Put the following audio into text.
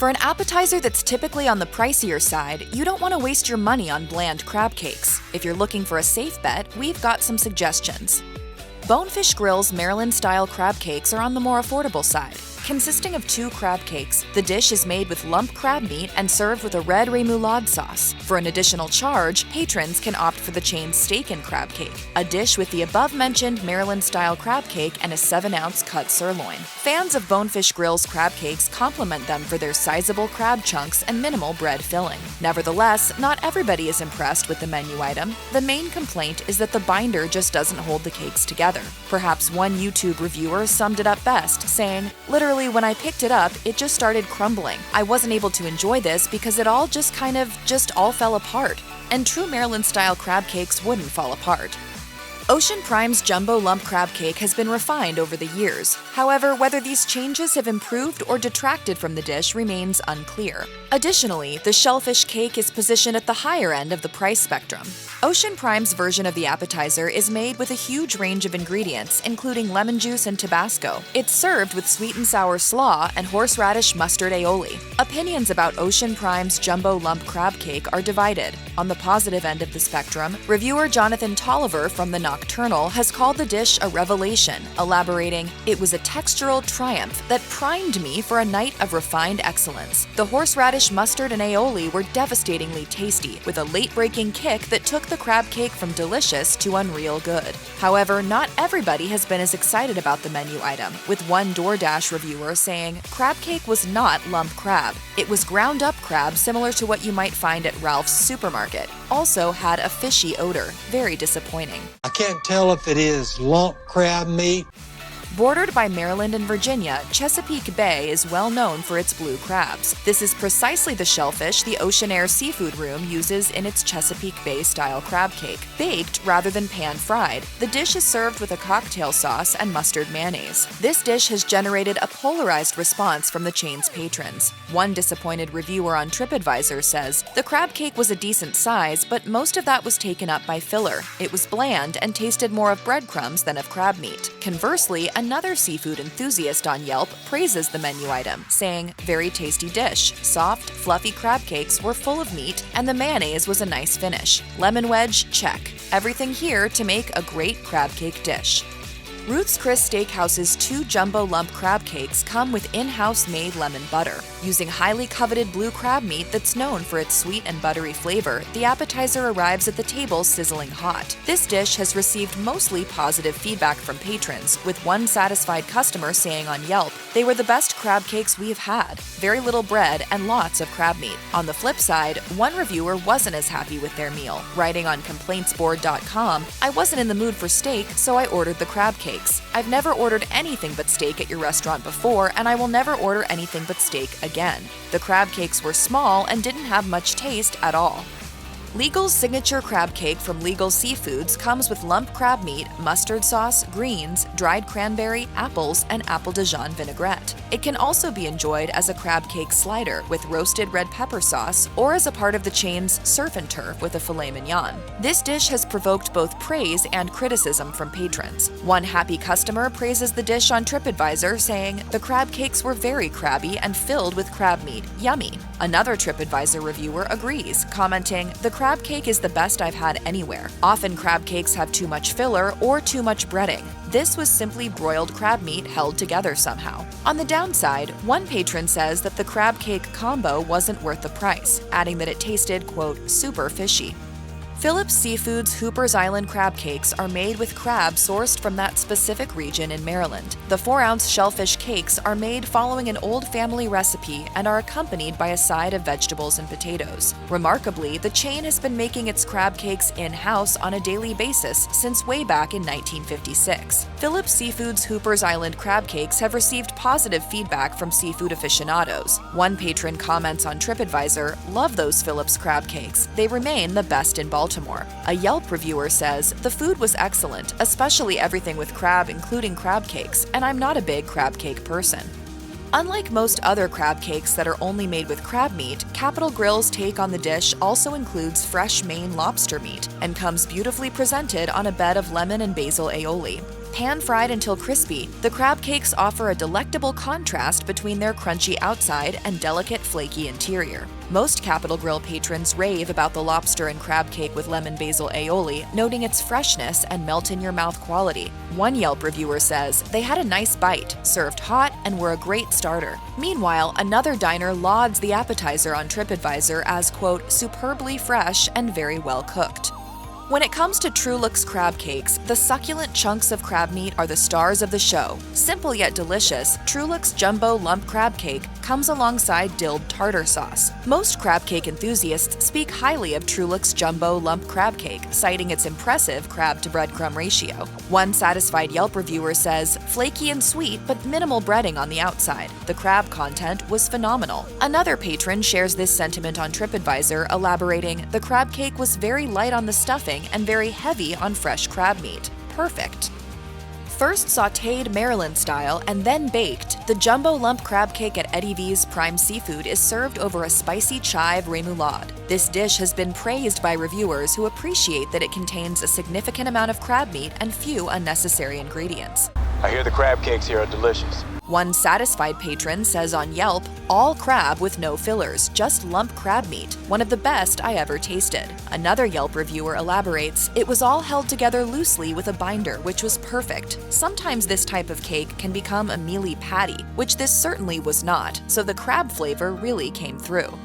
For an appetizer that's typically on the pricier side, you don't want to waste your money on bland crab cakes. If you're looking for a safe bet, we've got some suggestions. Bonefish Grill's Maryland-style crab cakes are on the more affordable side. Consisting of 2 crab cakes, the dish is made with lump crab meat and served with a red remoulade sauce. For an additional charge, patrons can opt for the chain's steak and crab cake, a dish with the above-mentioned Maryland-style crab cake and a 7-ounce cut sirloin. Fans of Bonefish Grill's crab cakes compliment them for their sizable crab chunks and minimal bread filling. Nevertheless, not everybody is impressed with the menu item. The main complaint is that the binder just doesn't hold the cakes together. Perhaps one YouTube reviewer summed it up best, saying, "Literally, when I picked it up, it just started crumbling. I wasn't able to enjoy this because it all just all fell apart." And true Maryland-style crab cakes wouldn't fall apart. Ocean Prime's jumbo lump crab cake has been refined over the years. However, whether these changes have improved or detracted from the dish remains unclear. Additionally, the shellfish cake is positioned at the higher end of the price spectrum. Ocean Prime's version of the appetizer is made with a huge range of ingredients, including lemon juice and Tabasco. It's served with sweet and sour slaw and horseradish mustard aioli. Opinions about Ocean Prime's jumbo lump crab cake are divided. On the positive end of the spectrum, reviewer Jonathan Tolliver from The Nocturnal has called the dish a revelation, elaborating, "It was a textural triumph that primed me for a night of refined excellence. The horseradish mustard and aioli were devastatingly tasty, with a late-breaking kick that took the crab cake from delicious to unreal good." However, not everybody has been as excited about the menu item, with one DoorDash reviewer saying crab cake was not lump crab. It was ground-up crab similar to what you might find at Ralph's supermarket. Also had a fishy odor. Very disappointing. I can't tell if it is lump crab meat. Bordered by Maryland and Virginia, Chesapeake Bay is well known for its blue crabs. This is precisely the shellfish the Oceanaire seafood room uses in its Chesapeake Bay-style crab cake. Baked rather than pan-fried, the dish is served with a cocktail sauce and mustard mayonnaise. This dish has generated a polarized response from the chain's patrons. One disappointed reviewer on TripAdvisor says, "The crab cake was a decent size, but most of that was taken up by filler. It was bland and tasted more of breadcrumbs than of crab meat." Conversely, another seafood enthusiast on Yelp praises the menu item, saying, "Very tasty dish. Soft, fluffy crab cakes were full of meat, and the mayonnaise was a nice finish. Lemon wedge, check. Everything here to make a great crab cake dish." Ruth's Chris Steakhouse's 2 jumbo lump crab cakes come with in-house made lemon butter. Using highly coveted blue crab meat that's known for its sweet and buttery flavor, the appetizer arrives at the table sizzling hot. This dish has received mostly positive feedback from patrons, with one satisfied customer saying on Yelp, "They were the best crab cakes we've had. Very little bread and lots of crab meat." On the flip side, one reviewer wasn't as happy with their meal, writing on complaintsboard.com, "I wasn't in the mood for steak, so I ordered the crab cakes. I've never ordered anything but steak at your restaurant before, and I will never order anything but steak again. The crab cakes were small and didn't have much taste at all." Legal's signature crab cake from Legal Seafoods comes with lump crab meat, mustard sauce, greens, dried cranberry, apples, and apple Dijon vinaigrette. It can also be enjoyed as a crab cake slider with roasted red pepper sauce or as a part of the chain's surf and turf with a filet mignon. This dish has provoked both praise and criticism from patrons. One happy customer praises the dish on TripAdvisor, saying, "The crab cakes were very crabby and filled with crab meat. Yummy." Another TripAdvisor reviewer agrees, commenting, "The crab cake is the best I've had anywhere. Often crab cakes have too much filler or too much breading. This was simply broiled crab meat held together somehow." On the downside, one patron says that the crab cake combo wasn't worth the price, adding that it tasted, quote, "super fishy." Phillips Seafood's Hooper's Island crab cakes are made with crab sourced from that specific region in Maryland. The 4-ounce shellfish cakes are made following an old family recipe and are accompanied by a side of vegetables and potatoes. Remarkably, the chain has been making its crab cakes in-house on a daily basis since way back in 1956. Phillips Seafood's Hooper's Island crab cakes have received positive feedback from seafood aficionados. One patron comments on TripAdvisor, "Love those Phillips crab cakes. They remain the best in Baltimore." A Yelp reviewer says, "The food was excellent, especially everything with crab, including crab cakes, and I'm not a big crab cake person." Unlike most other crab cakes that are only made with crab meat, Capital Grille's take on the dish also includes fresh Maine lobster meat and comes beautifully presented on a bed of lemon and basil aioli. Pan-fried until crispy, the crab cakes offer a delectable contrast between their crunchy outside and delicate, flaky interior. Most Capital Grille patrons rave about the lobster and crab cake with lemon basil aioli, noting its freshness and melt-in-your-mouth quality. One Yelp reviewer says they had a nice bite, served hot, and were a great starter. Meanwhile, another diner lauds the appetizer on TripAdvisor as, quote, superbly fresh and very well cooked. When it comes to Truluck's crab cakes, the succulent chunks of crab meat are the stars of the show. Simple yet delicious, Truluck's jumbo lump crab cake comes alongside dilled tartar sauce. Most crab cake enthusiasts speak highly of Truluck's jumbo lump crab cake, citing its impressive crab to breadcrumb ratio. One satisfied Yelp reviewer says, flaky and sweet but minimal breading on the outside. The crab content was phenomenal. Another patron shares this sentiment on TripAdvisor, elaborating, the crab cake was very light on the stuffing and very heavy on fresh crab meat. Perfect. First sautéed Maryland style and then baked, the jumbo lump crab cake at Eddie V's Prime Seafood is served over a spicy chive remoulade. This dish has been praised by reviewers who appreciate that it contains a significant amount of crab meat and few unnecessary ingredients. I hear the crab cakes here are delicious. One satisfied patron says on Yelp, all crab with no fillers, just lump crab meat, one of the best I ever tasted. Another Yelp reviewer elaborates, it was all held together loosely with a binder, which was perfect. Sometimes this type of cake can become a mealy patty, which this certainly was not, so the crab flavor really came through.